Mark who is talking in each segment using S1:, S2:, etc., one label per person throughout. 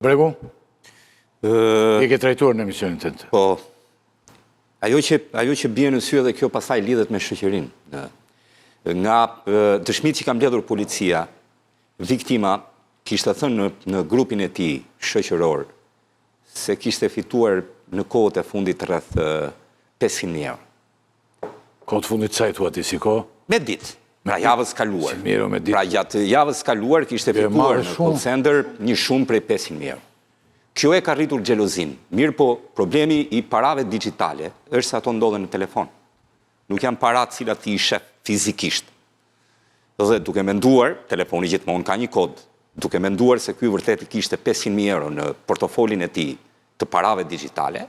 S1: Bregu? E ke trajtuar në emisionin të të?
S2: Po, ajo që bie në sy dhe kjo pasaj lidhet me shoqërinë. Nga dëshmitë që kam mbledhur policia, viktima kishte thënë në grupin e tij shoqëror se kishte fituar në kohët e fundit rreth 500.000 euro.
S1: Kohët fundit sa i thua ti, si kohë?
S2: Me ditë. Pra javës kaluar.
S1: Pra
S2: gjatë javës kaluar kishte fituar në call center një shumë prej 500.000 euro. Kjo e ka rritur xhelozin. Mirë po, problemi i parave digjitale është se ato ndodhen në telefon. Nuk janë para të cilat ti i shef fizikisht. Dhe duke menduar, telefoni gjithmonë ka një kod, duke menduar se ky vërtet kishte 500.000 euro në portofolin e tij të parave digjitale,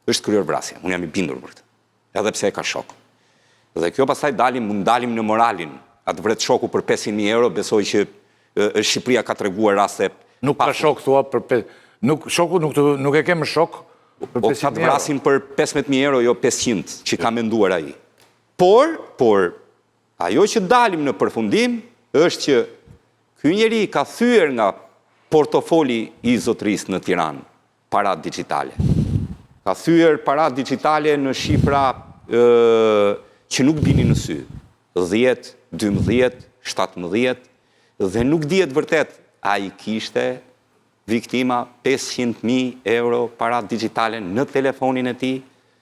S2: është kryer vrasje. Unë jam i bindur për këtë. Edhe pse e ka shok. Dhe kjo pastaj mund dalim në moralin, atë vret shoku për 500.000 euro, besoj që Shqipëria ka treguar raste.
S1: Nuk ka shok thua për shoku nuk e kemë shok për 500.000 euro.
S2: Ka të vrasin për 15.000 euro, jo 500 që ka menduar ai. Por ajo që dalim në përfundim është që ky njeri ka thyer nga portofoli i zotërisë në Tiranë para digjitale. Ka thyer para digjitale në shifra që nuk bini në sy. 10, 12, 17, dhe nuk dihet vërtet a i kishte viktima 500.000 euro para digjitale në telefonin e tij,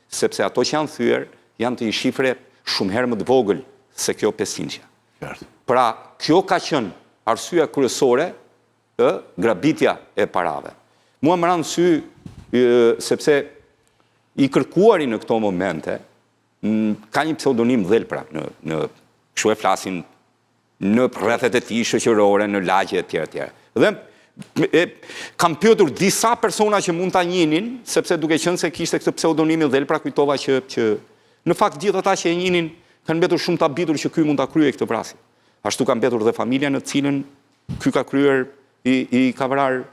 S2: sepse ato që janë thyer janë të një shifre shumë herë më të vogël se kjo 500. Pra, kjo ka qenë arsyeja kryesore e grabitja e parave. Mua më ran sy sepse i kërkuari në këto momente ka një pseudonim Dhelpra, kështu e flasin në rrethet e tij shoqërore, në lagje etj. Dhe kam pyetur disa persona që mund ta njihnin, sepse duke qenë se kishte këtë pseudonimi Dhelpra, kujtova që në fakt gjithë ata që e njihnin kanë mbetur shumë të habitur që ky mund ta kryejë këtë vrasje. Ashtu ka mbetur dhe familja në cilën ky ka kryer i ka vrarë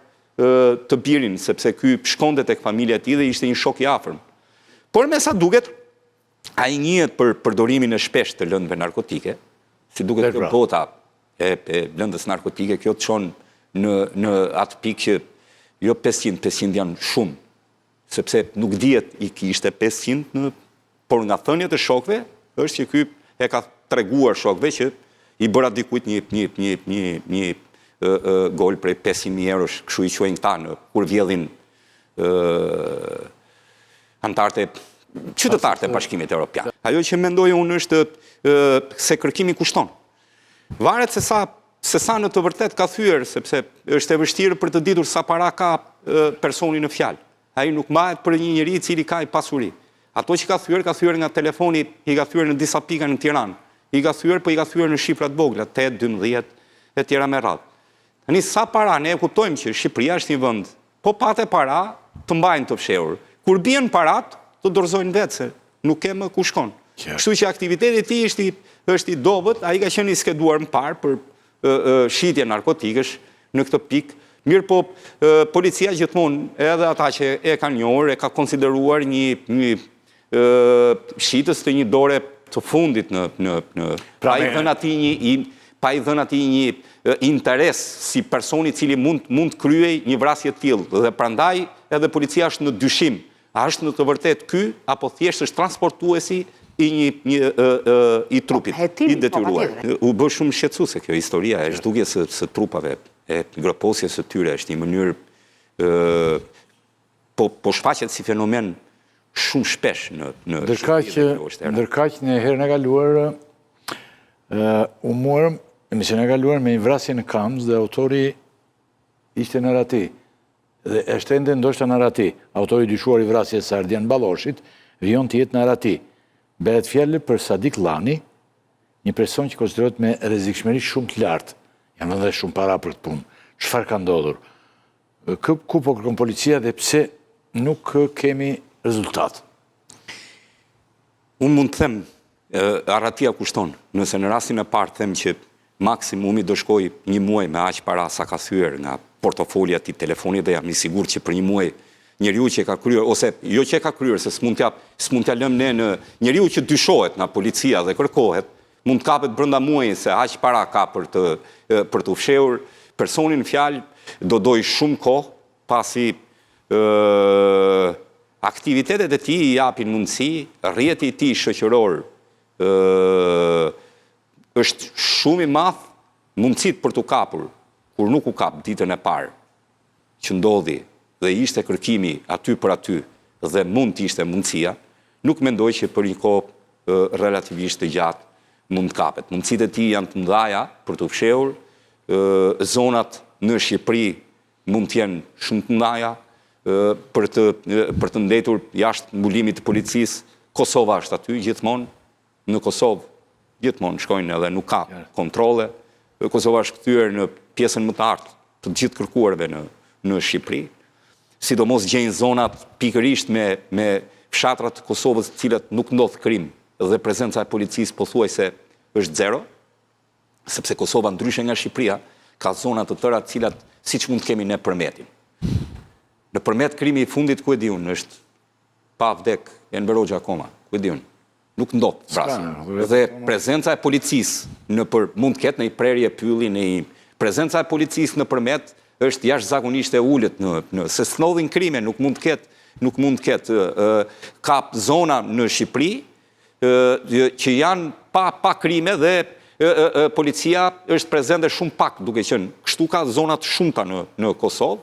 S2: të birin, sepse ky shkonte tek familja e tij dhe ishte një shok i afërm. Por me sa duket, ai njihet për përdorimin e shpesh të lëndëve narkotike, si duket kjo bota e lëndës narkotike, kjo të çon në atë pikë që jo 500 janë shumë, sepse nuk dihet i kishte 500, por nga thënjet e shokëve është që ky e ka treguar shokëve që i bëra dikujt një gol prej 500.000 eurosh, kështu i quajnë këta kur vjedhin antartë qytetarët e Bashkimit Evropian. Ajo që mendoj unë është se kërkimi kushton. Varet se sa në të vërtet ka thyer, sepse është e vështirë për të ditur sa para ka personi në fjalë. Ai nuk mahet për një njeri i cili ka pasuri. Ato që ka thyer nga telefoni, i ka thyer në disa pika në Tiranë. I ka thyer në shifra të vogla, 8, 12 e tjera me radhë. Tani sa para ne e kuptojmë që Shqipëria është një vend, po patë para të mbajnë të fshehur. Kur bien parat, të dorëzojnë vetë se nuk ke më ku shkon. Kështu që aktiviteti i tij është i dobët, ai ka qenë i skeduar më parë për shitje narkotikësh në këtë pikë. Mirë po, policia gjithmonë, edhe ata që e kanë njohur, e ka konsideruar një shitës të një dore të fundit pa i dhënë atij një interes si personi i cili mund të kryej një vrasje të tillë, dhe prandaj edhe policia është në dyshim. A është në të vërtet ky, apo thjesht është transportuesi i trupit, i detyruar. U bë shumë shqetësuese kjo historia e zhdukjes së trupave, e groposjes së tyre, është një mënyrë po shfaqet si fenomen shumë shpesh në
S1: ndërkaq në herën e kaluar u morëm emisionin e kaluar me një vrasje në Kamz dhe autori ishte në Rati. Dhe është ende ndoshta në Rati. Autori dyshuar i vrasjes së Ardian Balloshit vijon të jetë në Rati. Bëhet fjalë për Sadik Llani, një person që konsiderohet me rrezikshmëri shumë të lartë. Janë edhe shumë para për këtë punë. Çfarë ka ndodhur? Ku po kërkon policia dhe pse nuk kemi rezultat?
S2: Unë mund të them, Aratia kushton. Nëse në rastin e parë them që maksimumi do shkoj një muaj me aq para sa ka thyer nga portofolja ti telefonit, dhe jam i sigurt që për një muaj njeriu që ka kryer, ose jo që ka kryer, se s'mund t'ja lëm ne në njeriu që dyshohet nga policia dhe kërkohet, mund të kapet brenda muajit se aq para ka për të fshehur personin në fjalë, do doj shumë kohë, pasi aktivitetet e tij i japin mundësi, rrjeti i tij shoqëror është shumë i madh, mundësit për t'u kapur, kur nuk u kap ditën e parë që ndodhi dhe ishte kërkimi aty për aty dhe mund t'ishte mundësia, nuk mendoj që për një kohë relativisht të gjatë mund t'kapet. Mundësit e tij janë të mëdhaja për t'u fshehur, zonat në Shqipëri mund t'jenë shumë të mëdhaja, për të ndetur jashtë mbulimit të policisë. Kosova është aty gjithmonë, në Kosovë gjithmonë shkojnë edhe nuk ka kontrole. Kosova është kthyer në pjesën më të lartë të gjithë kërkuarve në Shqipëri. Sidomos gjejnë zonat pikërisht me fshatrat të Kosovës të cilat nuk ndodh krim dhe prezenca e policisë pothuajse është zero, sepse Kosova ndryshe nga Shqipëria ka zona të tëra të cilat siç mund të kemi ne Përmetin. Në Përmet krimi i fundit ku e di unë është pa vdek Enver Hoxha akoma, ku e di unë. Nuk ndodh vrasje. Dhe prezenca e policisë mund të ketë në i prerje pylli, në i prezenca e policisë në Përmet është jashtëzakonisht e ulët se s'ndodhin krime, nuk mund të ketë kap zona në Shqipëri që janë pa krime dhe policia është prezente shumë pak, duke qenë kështu ka zonat shumëta në Kosovë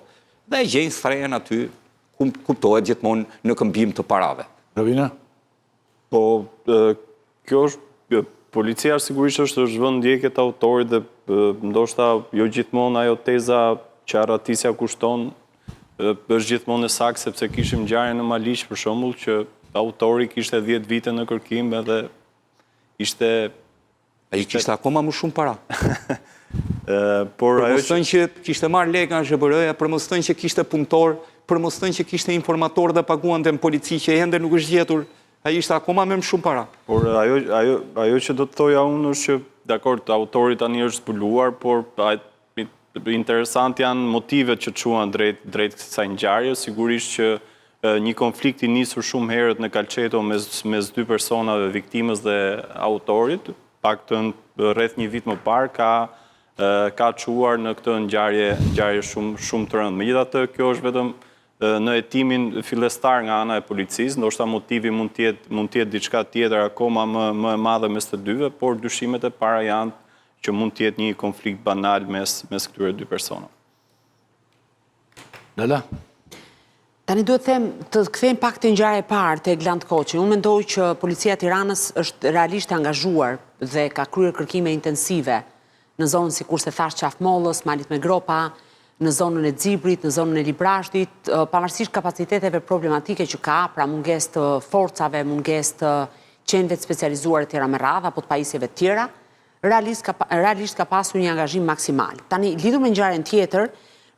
S2: dhe e gjejnë strehen aty, kuptohet gjithmonë në këmbim të parave.
S1: Ravina?
S3: Po, kjo është, policia sigurisht është vënd ndjekjet autorit dhe ndoshta jo gjithmonë ajo teza që arratisja kushton është gjithmonë e saktë, sepse kishim ngjarje në Maliq për shembull që autori kishte 10 vite në kërkim edhe ishte...
S2: Ai kishte akoma më shumë para.
S3: Por
S2: ajo që kishte marrë lekë nga ZBR-ja, për mos thënë që kishte punëtor, për mos thënë që kishte informator dhe paguante në polici që ende nuk është gjetur, ai ishte akoma më shumë para.
S3: Por ajo që do të thoja unë është që dakord, autori tani është zbuluar, por interesant janë motivet që çuan drejt kësaj ngjarje, sigurisht që një konflikt i nisur shumë herët në Kalqeto mes dy personave, viktimës dhe autorit, paktën rreth një vit më parë ka çuar në këtë ngjarje shumë të rëndë. Megjithatë, kjo është vetëm në hetimin fillestar nga ana e policisë, ndoshta motivi mund të jetë diçka tjetër akoma më e madhe mes të dyve, por dyshimet e para janë që mund të jetë një konflikt banal mes këtyre dy personave.
S1: Lala?
S4: Tani duhet të kthejmë pak të ngjarje e parë te Gland Koçi. Unë mendoj që policia e Tiranës është realisht e angazhuar dhe ka kryer kërkime intensive në zonën sikur se thash Qafmollës, Malit me Gropa, në zonën e Xibrit, në zonën e Librashtit, pavarësisht kapaciteteve problematike që ka, pra mungesë të forcave, mungesë të qenëve të specializuar të tjera me radhë apo të pajisjeve të tjera, realisht ka pasur një angazhim maksimal. Tani, lidhur me ngjarjen tjetër,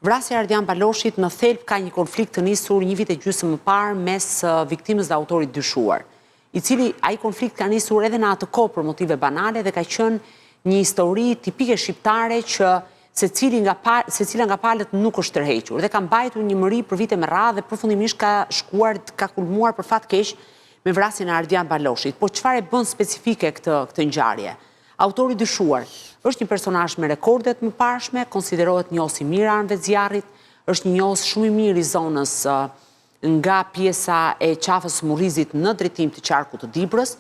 S4: vrasja e Ardian Baloshit në thelb ka një konflikt të nisur një vit e gjysmë më parë mes viktimës dhe autorit dyshuar, i cili ai konflikt ka nisur edhe në atë kohë për motive banale dhe ka qenë një histori tipike shqiptare që secila nga palët nuk është tërhequr dhe ka mbajtur një mëri për vite me radhë dhe përfundimisht ka kulmuar për fat keq me vrasjen e Ardian Baloshit. Po çfarë e bën specifike këtë ngjarje? Autori dyshuar është një personazh me rekordet më parshme, konsiderohet njohës i mirë anëve të zjarrit, është një njohës shumë i mirë i zonës nga pjesa e qafës Murrizit në drejtim të qarkut të Dibrës,